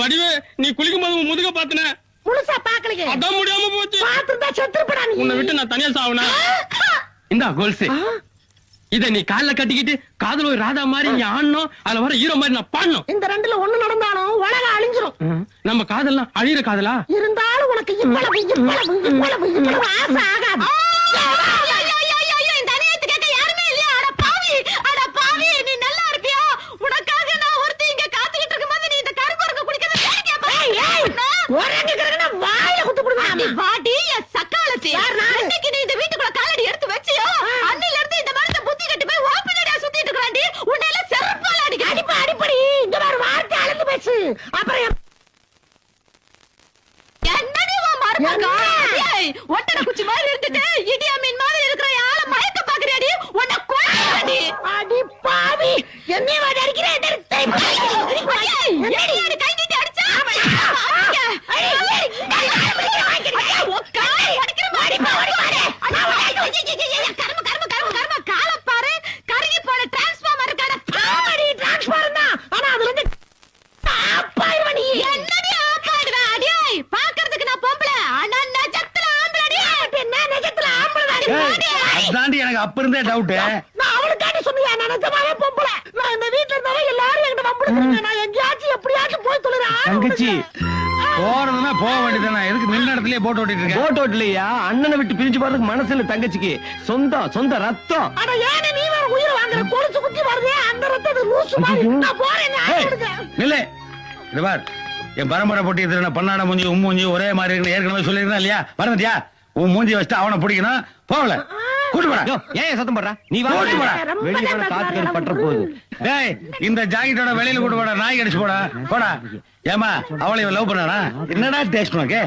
வடிவே நீ குளிக்கும் போது முதுக பாத்துன முழுசா பாக்கலையே. அதான் முடியாம போச்சு. பாத்துட்டா செத்துப்படா நீ. உன்னை விட்டு நான் தனியா சாவனா? இந்தா கோல்ஸ். இத நீ கால்ல கட்டிக்கிட்டு காதுல ஒரு ராதா மாதிரி நீ ஆடணும், அதுல வர ஹீரோ மாதிரி நான் பாடணும். இந்த ரெண்டுல ஒண்ணு நடந்தாலும் உலகம் அழிஞ்சிரும். நம்ம காதல்லாம் அழியிற காதலா இருந்தாலும் உனக்கு இவ்வளவு ஆசை ஆகாது. இந்த அநியாயத்தை கேட்க யாருமே இல்லையா? அட பாவி, அட பாவி, நீ நல்லா இருப்பியா? உனக்காக நான் ஒருத்தி இங்க காத்துக்கிட்டு இருக்கும்போது நீ இந்த கருப்பருக்கு குடிக்கிறது வேடிக்கையா பாரு. வாயில குத்து போடுவேன். நீ வாடி என் சக்காலத்தி. இன்னைக்கு நீ இந்த வீட்டுக்குள்ள காலடி எடுத்து வச்சியோ, அன்னில இருந்து இந்த மனுஷன் புத்தி கட்டி போய் ஓப்பனடியா சுத்திட்டு இருக்காண்டி. உன்னை எல்லாம் செருப்பால அடிக்க. அடிப்படி இங்க பாரு, வார்த்தை அளந்து பேசு. அப்புறம் என்னடி உன் மருமகா? ஏய், ஒட்டட குச்சி மாதிரி இருந்துட்டு இடியா மீன் மாதிரி இருக்கிற ஆள மயக்க பாக்குறியாடி? உன்னை கொல்லுறடி. அடி பாவி, என்னைய வாடி அடிக்கிறே. ஏய், என்னடி கை நீட்டி அடிச்சா? எனக்கு அப்ப இருந்தே டவுட். நான் அவளுக்காண்டி சொன்னியா? நான் நிஜமாவே பொம்பளை. நான் இந்த வீட்டுல இருந்தாலும் எல்லாரும் என்கிட்ட வம்புடுறாங்க. நான் எங்கேயாச்சும் எப்படியாச்சும் போய் தொழுறேன். தங்கச்சி போறதுன்னா போக வேண்டியதானே? எதுக்கு நின்ன இடத்துலயே போட்டு ஓட்டிட்டு இருக்க? போட்டு ஓட்டலையா? அண்ணனை விட்டு பிரிஞ்சு போறதுக்கு மனசு இல்ல தங்கச்சிக்கு. சொந்த ரத்தம். ஆனா ஏனே நீ வேற உயிரை வாங்குற? கொலுசு குத்தி வருதே அந்த ரத்தத்தை லூசு மாதிரி. நான் போறேன். இல்ல இது பார், என் பரம்பரை போட்டி எதிரான பண்ணாட மூஞ்சி மூஞ்சி ஒரே மாதிரி இருக்கு. ஏற்கனவே சொல்லிருந்தா இல்லையா? வரந்தியா? உன் மூஞ்சி வச்சுட்டு அவனை பிடிக்கணும். போகல கூட்டு போடா. ஏன் சத்தம் போடுற? நீ வா. வெளியே காத்து பற்ற போகுது. டேய், இந்த ஜாக்கெட்டோட வெளியில கூட்டு போடா. நாய் கடிச்சு போடா. போடா. ஏமா அவளை லவ் பண்ணானா? என்னடா டேஸ்ட் உனக்கு?